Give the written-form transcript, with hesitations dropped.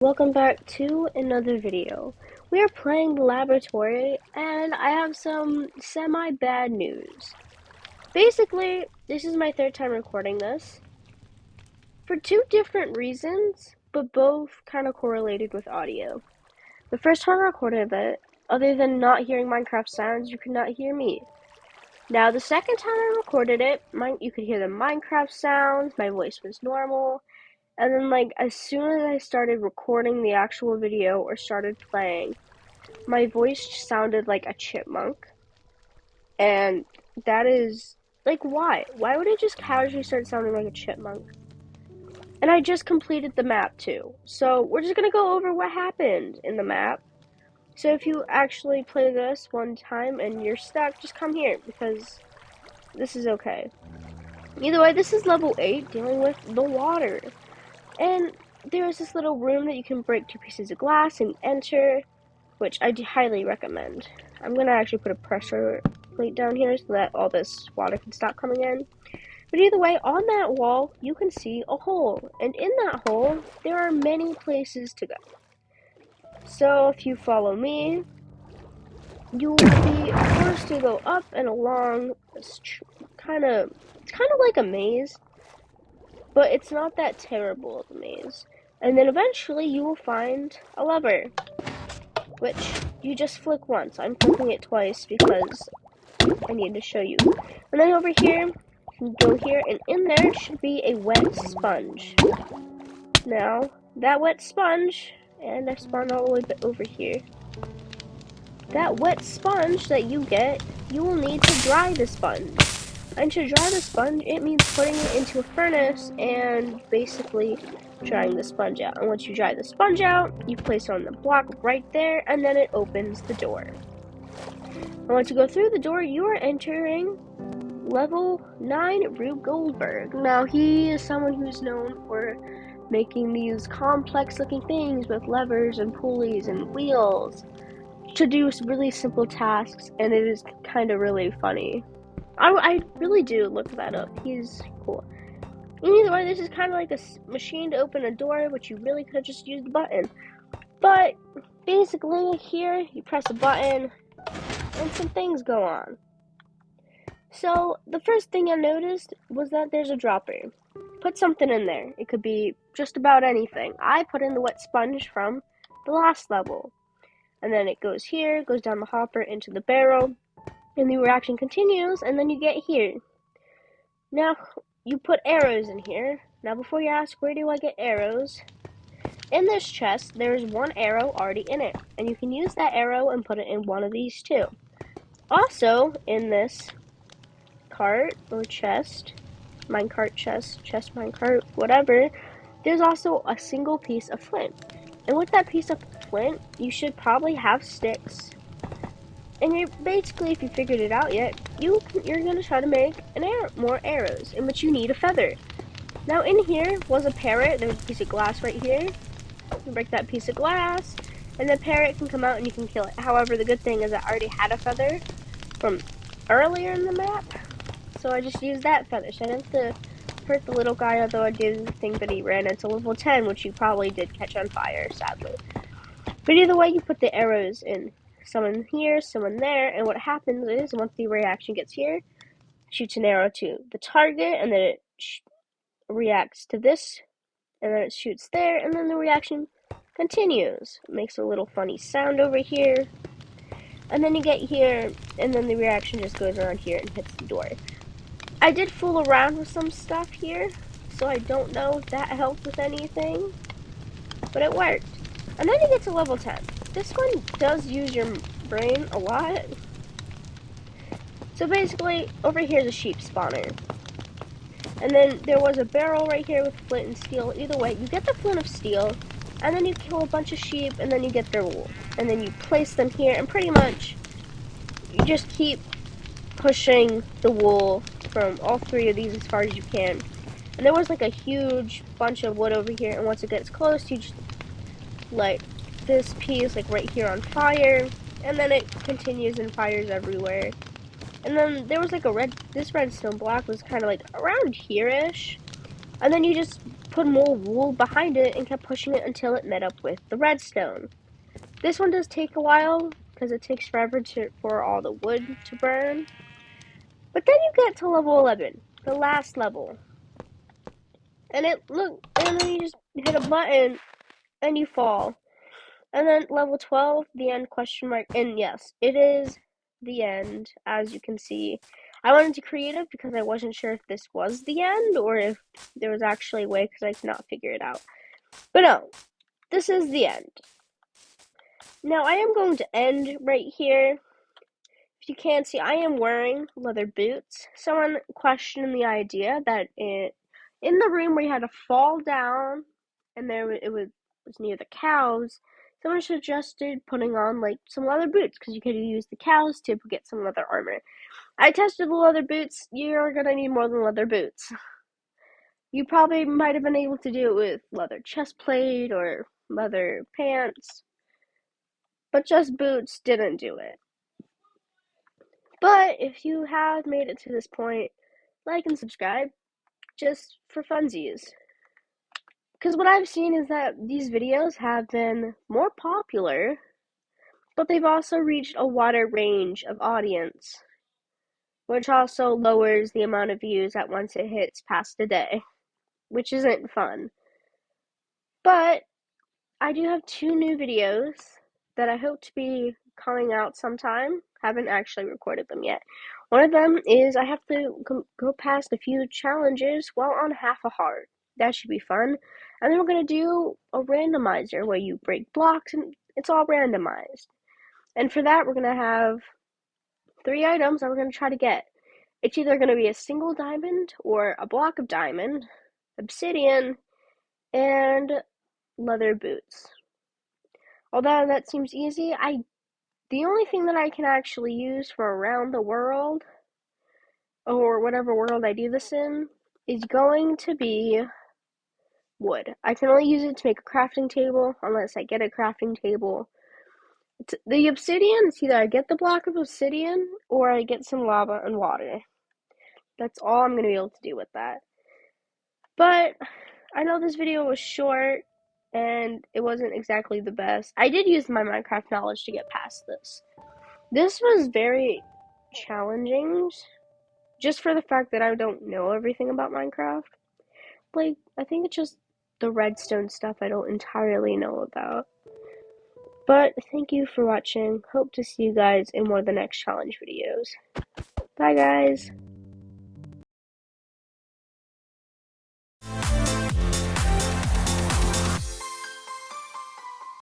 Welcome back to another video. We are playing the laboratory and I have some semi-bad news. Basically, this is my third time recording this for two different reasons, but both kind of correlated with audio. The first time I recorded it, other than not hearing Minecraft sounds, you could not hear me. Now, the second time I recorded it, you could hear the Minecraft sounds, my voice was normal. And then, as soon as I started recording the actual video or started playing, my voice sounded like a chipmunk. And that is, why? Why would it just casually start sounding like a chipmunk? And I just completed the map too. So we're just gonna go over what happened in the map. So if you actually play this one time and you're stuck, just come here because this is okay. Either way, this is level 8, dealing with the water. And there's this little room that you can break 2 pieces of glass and enter, which I highly recommend. I'm going to actually put a pressure plate down here so that all this water can stop coming in. But either way, on that wall, you can see a hole. And in that hole, there are many places to go. So if you follow me, you will be forced to go up and along this it's kind of like a maze, but it's not that terrible of a maze. And then eventually you will find a lever, which you just flick once. I'm flicking it twice because I need to show you. And then over here, you can go here, and in there should be a wet sponge. Now, that wet sponge, and I spawned all the way over here. That wet sponge that you get, you will need to dry the sponge. And to dry the sponge, it means putting it into a furnace and basically drying the sponge out. And once you dry the sponge out, you place it on the block right there, and then it opens the door. And once you go through the door, you are entering level 9 Rube Goldberg. Now, he is someone who's known for making these complex looking things with levers and pulleys and wheels to do really simple tasks, and it is kind of really funny. I really do look that up. He's cool. Either way, this is kind of like a machine to open a door, which you really could have just used the button. But basically, here you press a button, and some things go on. So the first thing I noticed was that there's a dropper. Put something in there. It could be just about anything. I put in the wet sponge from the last level. And then it goes here, goes down the hopper into the barrel, and the reaction continues, and then you get here. Now, you put arrows in here. Now, before you ask, where do I get arrows? In this chest, there's one arrow already in it, and you can use that arrow and put it in one of these too. Also, in this cart or chest, minecart chest, minecart, whatever, there's also a single piece of flint. And with that piece of flint, you should probably have sticks. And you're basically, if you figured it out yet, you're gonna try to make more arrows, in which you need a feather. Now in here was a parrot. There's a piece of glass right here. You break that piece of glass, and the parrot can come out and you can kill it. However, the good thing is I already had a feather from earlier in the map, so I just used that feather. So I didn't have to hurt the little guy, although I did think that he ran into level 10, which you probably did catch on fire, sadly. But either way, you put the arrows in. Some in here, some in there, and what happens is, once the reaction gets here, it shoots an arrow to the target, and then it reacts to this, and then it shoots there, and then the reaction continues. It makes a little funny sound over here, and then you get here, and then the reaction just goes around here and hits the door. I did fool around with some stuff here, so I don't know if that helped with anything, but it worked. And then you get to level 10. This one does use your brain a lot. So basically, over here is a sheep spawner. And then there was a barrel right here with flint and steel. Either way, you get the flint of steel, and then you kill a bunch of sheep, and then you get their wool. And then you place them here, and pretty much, you just keep pushing the wool from all 3 of these as far as you can. And there was like a huge bunch of wood over here, and once it gets close, you just light this piece like right here on fire, and then it continues and fires everywhere. And then there was like this redstone block was kind of like around here-ish, and then you just put put more wool behind it and kept pushing it until it met up with the redstone. This one does take a while because it takes forever for all the wood to burn. But then you get to level 11, the last level. And and then you just hit a button and you fall. And then level 12, the end question mark. And yes, it is the end, as you can see. I went into creative because I wasn't sure if this was the end or if there was actually a way because I could not figure it out. But no, this is the end. Now I am going to end right here. If you can't see, I am wearing leather boots. Someone questioned the idea that in the room where you had to fall down and it was near the cows, someone suggested putting on like some leather boots because you could use the cows to get some leather armor. I tested the leather boots. You're gonna need more than leather boots. You probably might have been able to do it with leather chest plate or leather pants, but just boots didn't do it. But if you have made it to this point, like and subscribe just for funsies. Because what I've seen is that these videos have been more popular, but they've also reached a wider range of audience, which also lowers the amount of views at once it hits past a day, which isn't fun. But I do have 2 new videos that I hope to be coming out sometime. Haven't actually recorded them yet. One of them is I have to go past a few challenges while on half a heart. That should be fun. And then we're going to do a randomizer where you break blocks and it's all randomized. And for that, we're going to have 3 items that we're going to try to get. It's either going to be a single diamond or a block of diamond, obsidian, and leather boots. Although that seems easy, the only thing that I can actually use for around the world, or whatever world I do this in, is going to be wood. I can only use it to make a crafting table, unless I get a crafting table. The obsidian, it's either I get the block of obsidian, or I get some lava and water. That's all I'm going to be able to do with that. But I know this video was short, and it wasn't exactly the best. I did use my Minecraft knowledge to get past this. This was very challenging, just for the fact that I don't know everything about Minecraft. Like, I think it's just the redstone stuff I don't entirely know about. But thank you for watching. Hope to see you guys in one of the next challenge videos. Bye, guys.